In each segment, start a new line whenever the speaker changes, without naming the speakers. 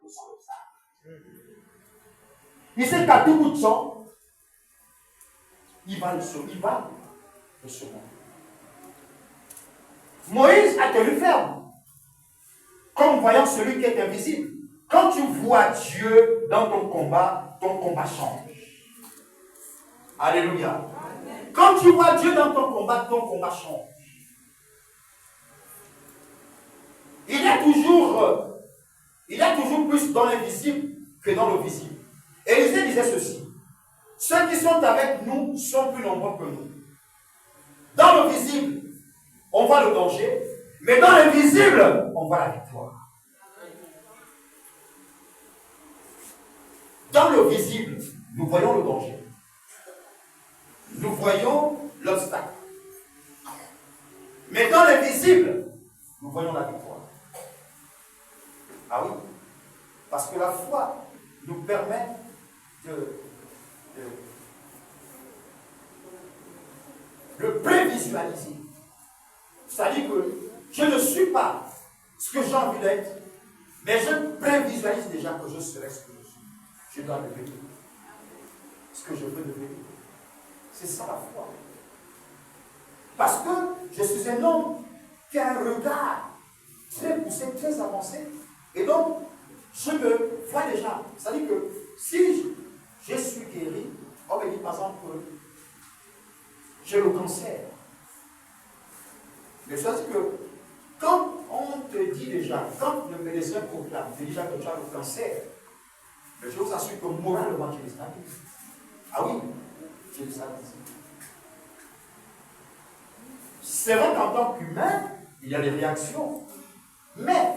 le sauve. Il sait qu'à tout bout de champ, il va le sauver. Moïse a tenu ferme, comme voyant celui qui est invisible. Quand tu vois Dieu dans ton combat change. Alléluia. Quand tu vois Dieu dans ton combat change. Il y a toujours plus dans l'invisible que dans le visible. Élisée disait ceci: ceux qui sont avec nous sont plus nombreux que nous. Dans le visible, on voit le danger, mais dans l'invisible, on voit la victoire. Dans le visible, nous voyons le danger. Nous voyons l'obstacle. Mais dans l'invisible, nous voyons la victoire. Ah oui, parce que la foi nous permet de prévisualiser. C'est-à-dire que je ne suis pas ce que j'ai envie d'être, mais je prévisualise déjà que je serai ce que je suis. Je dois devenir ce que je veux devenir. C'est ça la foi. Parce que je suis un homme qui a un regard très poussé, très avancé. Et donc, je me vois déjà. C'est-à-dire que si je suis guéri, on me dit par exemple que j'ai le cancer. Mais ça, c'est que quand on te dit déjà, quand le médecin proclame déjà que tu as le cancer, mais je vous assure que moralement, tu es stabilisé. Ah oui, tu es stabilisé. C'est vrai qu'en tant qu'humain, il y a des réactions. Mais,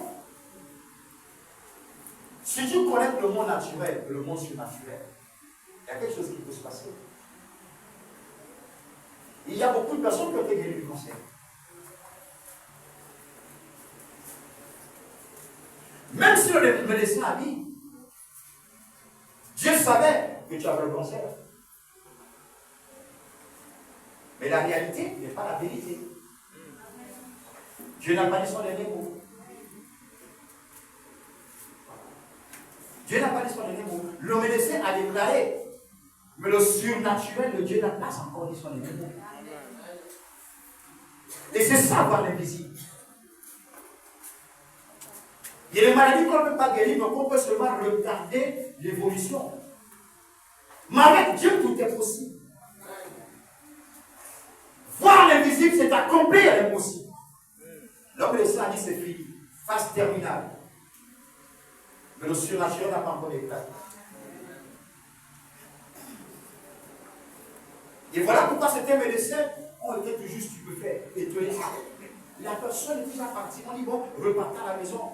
si tu connais le monde naturel et le monde surnaturel, il y a quelque chose qui peut se passer. Il y a beaucoup de personnes qui ont été guéries du cancer. Même si le médecin a dit, Dieu savait que tu avais le cancer. Mais la réalité n'est pas la vérité. Dieu n'a pas dit son dernier mot. Dieu n'a pas dit son dernier mot. Le médecin a déclaré, mais le surnaturel de Dieu n'a pas encore dit son dernier mot. Et c'est ça, voir l'invisible. Il y a des maladies qu'on ne peut pas guérir, donc on peut seulement regarder l'évolution. Mais avec Dieu, tout est possible. Voir l'invisible, c'est accomplir l'impossible. L'homme de a dit c'est fini, phase terminale. Mais le surnaturel n'a pas encore éclaté. Et voilà pourquoi certains médecins ont été toujours stupéfaits, étonnés. La personne est déjà partie, on dit bon, repartez à la maison.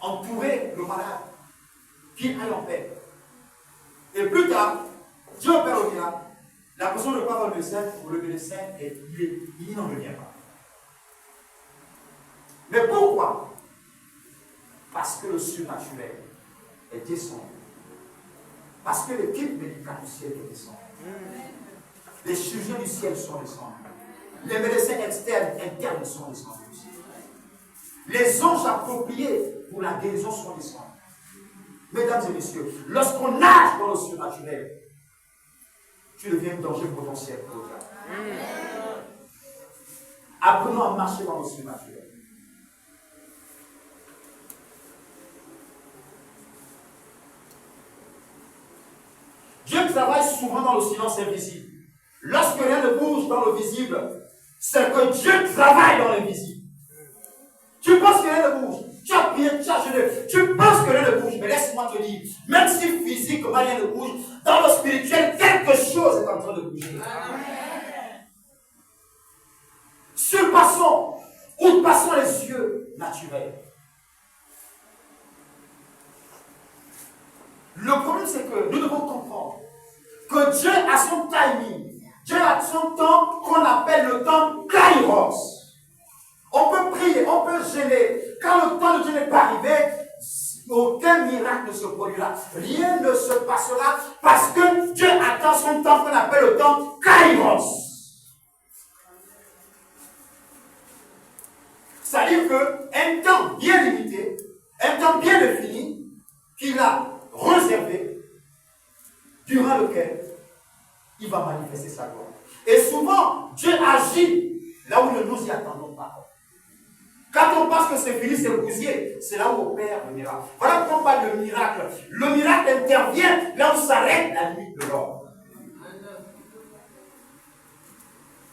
Entourer le malade, qu'il aille en paix. Et plus tard, Dieu opère au miracle. La personne ne part pas le médecin, il n'en revient pas. Mais pourquoi? Parce que le surnaturel est descendu. Parce que l'équipe médicale du ciel est descendue. Les chirurgiens du ciel sont descendus. Les médecins externes, internes sont descendus. Les anges appropriés pour la guérison sont descendus. Mesdames et messieurs, lorsqu'on nage dans le surnaturel, tu deviens un danger potentiel pour toi. Apprenons à marcher dans le surnaturel. Dieu travaille souvent dans le silence invisible. Lorsque rien ne bouge dans le visible, c'est que Dieu travaille dans l'invisible. Tu penses que rien ne bouge. Tu as prié, tu as jeûné. Tu penses que rien ne bouge. Mais laisse-moi te dire, même si physiquement rien ne bouge, dans le spirituel, quelque chose est en train de bouger. Outrepassons les yeux naturels. Le problème, c'est que nous devons comprendre que Dieu a son timing. Dieu a son temps qu'on appelle le temps Kairos. On peut prier, on peut gêner. Quand le temps de Dieu n'est pas arrivé, aucun miracle ne se produira. Rien ne se passera parce que Dieu attend son temps qu'on appelle le temps Kairos. C'est-à-dire qu'un temps bien limité, un temps bien qu'il a réservé, durant lequel il va manifester sa gloire. Et souvent, Dieu agit là où nous n'y attendons pas. Quand on pense que c'est fini, c'est bousillé, c'est là où opère le miracle. Voilà pourquoi on parle de miracle. Le miracle intervient là où s'arrête la limite de l'homme.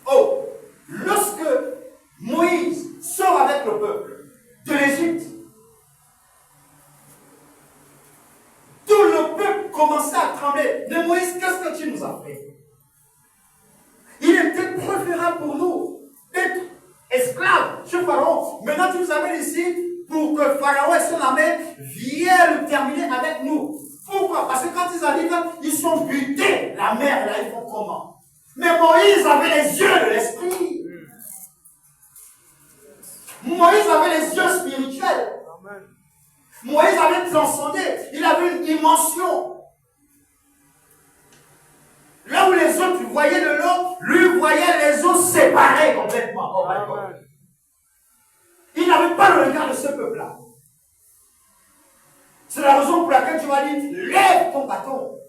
Oh, lorsque Moïse sort avec le peuple de l'Égypte, tout le peuple commençait à trembler. Mais Moïse, qu'est-ce que tu nous as fait? Il était préférable pour nous d'être esclaves chez Pharaon. Maintenant, tu nous amènes ici pour que Pharaon et son armée viennent terminer avec nous. Pourquoi? Parce que quand ils arrivent, ils sont butés. La mer, là, ils font comment? Mais Moïse avait les yeux de l'esprit. Moïse avait les yeux spirituels. Moïse avait transcendé. Il avait une dimension. Là où les autres voyaient de l'eau, lui voyait les eaux séparées complètement. Oh my God. Il n'avait pas le regard de ce peuple-là. C'est la raison pour laquelle tu vas dire, lève ton bâton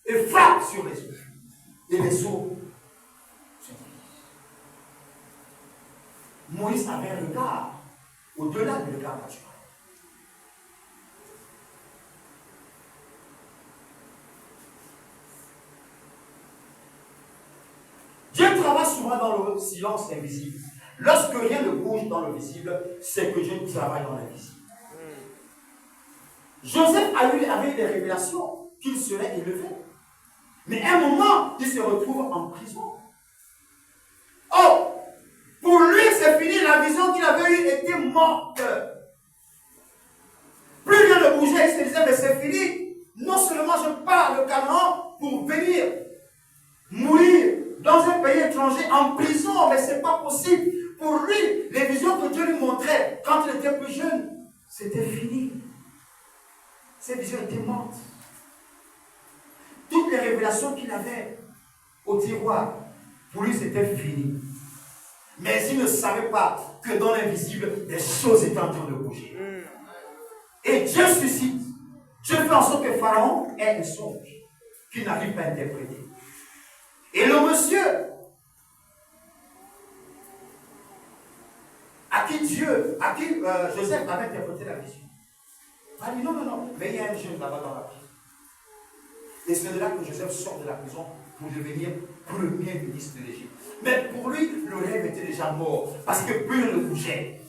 et frappe sur les eaux. Et les eaux se divisent. Moïse avait un regard au-delà du regard naturel. Dieu travaille souvent dans le silence invisible. Lorsque rien ne bouge dans le visible, c'est que Dieu travaille dans l'invisible. Joseph avait eu des révélations qu'il serait élevé. Mais à un moment, il se retrouve en prison. Oh, pour lui, c'est fini. La vision qu'il avait eue était morte. Plus rien ne bougeait. Il se disait, mais c'est fini. Non seulement je pars de Canaan pour venir mourir dans un pays étranger, en prison, mais ce n'est pas possible. Pour lui, les visions que Dieu lui montrait quand il était plus jeune, c'était fini. Ces visions étaient mortes. Toutes les révélations qu'il avait au tiroir, pour lui, c'était fini. Mais il ne savait pas que dans l'invisible, des choses étaient en train de bouger. Et Dieu suscite. Dieu fait en sorte que Pharaon ait un songe qu'il n'arrive pas à interpréter. Et le monsieur, à qui Joseph avait interprété la vision, a dit non, mais il y a un jeune là-bas dans la prison. Et c'est de là que Joseph sort de la prison pour devenir premier ministre de l'Égypte. Mais pour lui, le rêve était déjà mort, parce que plus rien ne bougeait.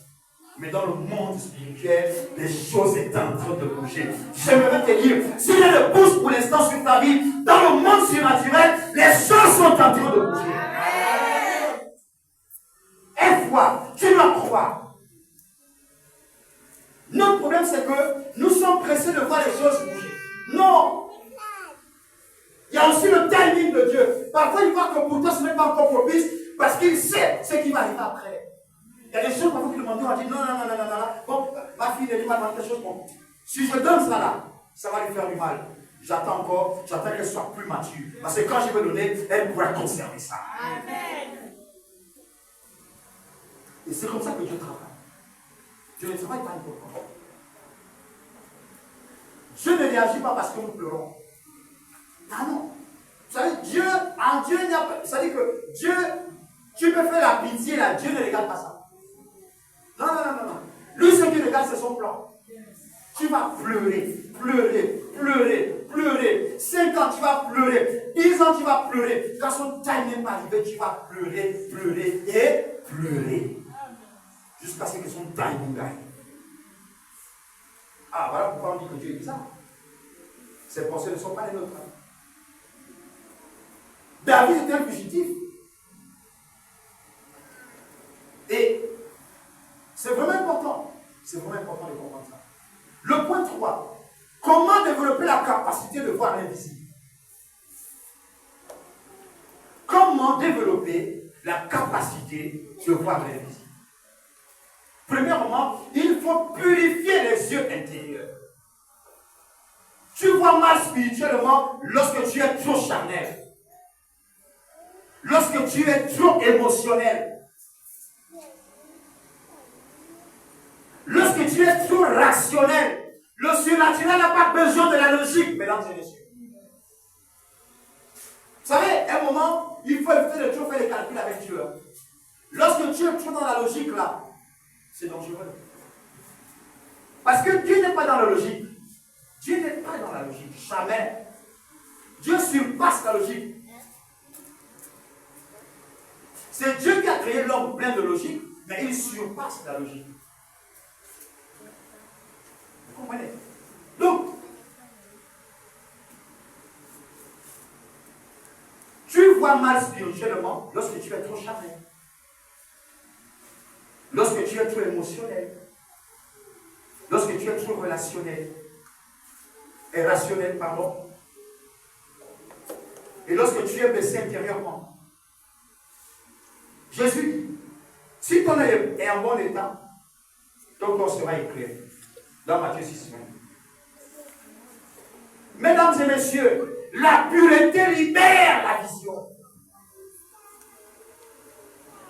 Mais dans le monde spirituel, les choses étaient en train de bouger. J'aimerais te dire, si rien ne bouge pour l'instant sur ta vie, dans le monde surnaturel, les choses sont en train de bouger. Et foi, tu dois croire. Notre problème, c'est que nous sommes pressés de voir les choses bouger. Non! Il y a aussi le timing de Dieu. Parfois, il voit que pour toi, ce n'est pas encore propice, parce qu'il sait ce qui va arriver après. Il y a des choses parfois qui demandent, on dit non. Bon, ma fille, elle m'a demandé quelque chose. Bon, si je donne ça là, ça va lui faire du mal. J'attends qu'elle soit plus mature. Parce que quand je vais donner, elle pourra conserver ça. Amen. Et c'est comme ça que Dieu travaille. Dieu ne travaille pas n'importe comment. Dieu ne réagit pas parce que nous pleurons. Ah non. Vous savez, en Dieu, il n'y a pas. Ça dit que Dieu, tu peux faire la pitié là, Dieu ne regarde pas ça. Non. Lui, ce qu'il regarde, c'est son plan. Tu vas pleurer. 5 ans, tu vas pleurer. 10 ans, tu vas pleurer. Quand son time n'est pas arrivé, tu vas pleurer. Jusqu'à ce que son timing arrive. Ah, voilà pourquoi on dit que Dieu est bizarre. Ses pensées ne sont pas les nôtres. David était un fugitif. Et c'est vraiment important. C'est vraiment important de comprendre ça. Le point 3. Comment développer la capacité de voir l'invisible? Comment développer la capacité de voir l'invisible? Premièrement, il faut purifier les yeux intérieurs. Tu vois mal spirituellement lorsque tu es trop charnel. Lorsque tu es trop émotionnel. Lorsque tu es trop rationnel. Le naturel n'a pas besoin de la logique, mesdames et messieurs. Vous savez, à un moment, il faut éviter de toujours faire les calculs avec Dieu. Lorsque tu es toujours dans la logique, là, c'est dangereux. Parce que Dieu n'est pas dans la logique. Dieu n'est pas dans la logique. Jamais. Dieu surpasse la logique. C'est Dieu qui a créé l'homme plein de logique, mais il surpasse la logique. Vous comprenez? Donc, tu vois mal spirituellement lorsque tu es trop charnel. Lorsque tu es trop émotionnel. Lorsque tu es trop relationnel. Et rationnel, pardon. Et lorsque tu es blessé intérieurement. Jésus dit, si ton œil est en bon état, ton corps sera éclairé. Dans Matthieu 6, 20. Mesdames et messieurs, la pureté libère la vision.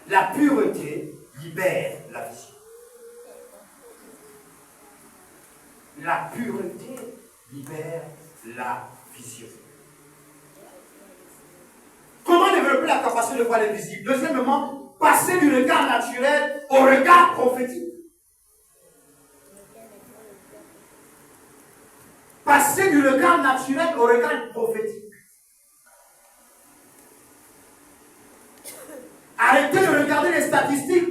La pureté libère la vision. La pureté libère la vision. Comment développer la capacité de voir l'invisible? Deuxièmement, passer du regard naturel au regard prophétique. Passer du regard naturel au regard prophétique. Arrêtez de regarder les statistiques.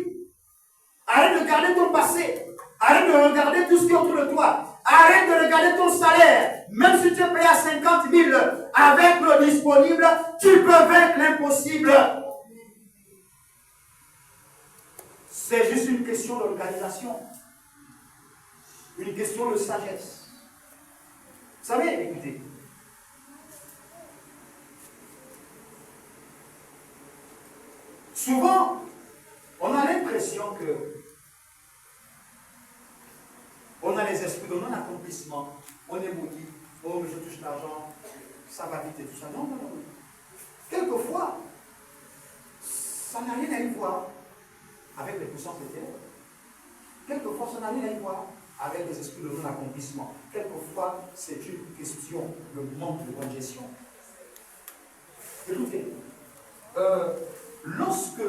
Arrête de regarder ton passé. Arrête de regarder tout ce qui est autour de toi. Arrête de regarder ton salaire. Même si tu es payé à 50 000, avec le disponible, tu peux vaincre l'impossible. C'est juste une question d'organisation. Une question de sagesse. Vous savez, écoutez. Souvent, on a l'impression que on a les esprits de non-accomplissement. On est maudit. Oh, mais je touche l'argent. Ça va vite et tout ça. Non, non, non. Quelquefois, ça n'a rien à y voir avec les puissances des ténèbres. Quelquefois, ça n'a rien à y voir avec les esprits de non-accomplissement. Quelquefois, c'est une question de manque de bonne gestion. Écoutez, lorsque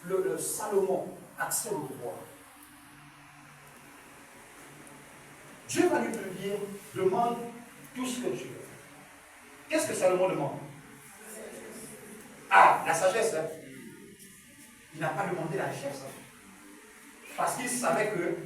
le Salomon accède au pouvoir, Dieu va lui dire, demande tout ce que tu veux. Qu'est-ce que Salomon demande? Ah, la sagesse. Hein? Il n'a pas demandé la richesse. Hein? Parce qu'il savait que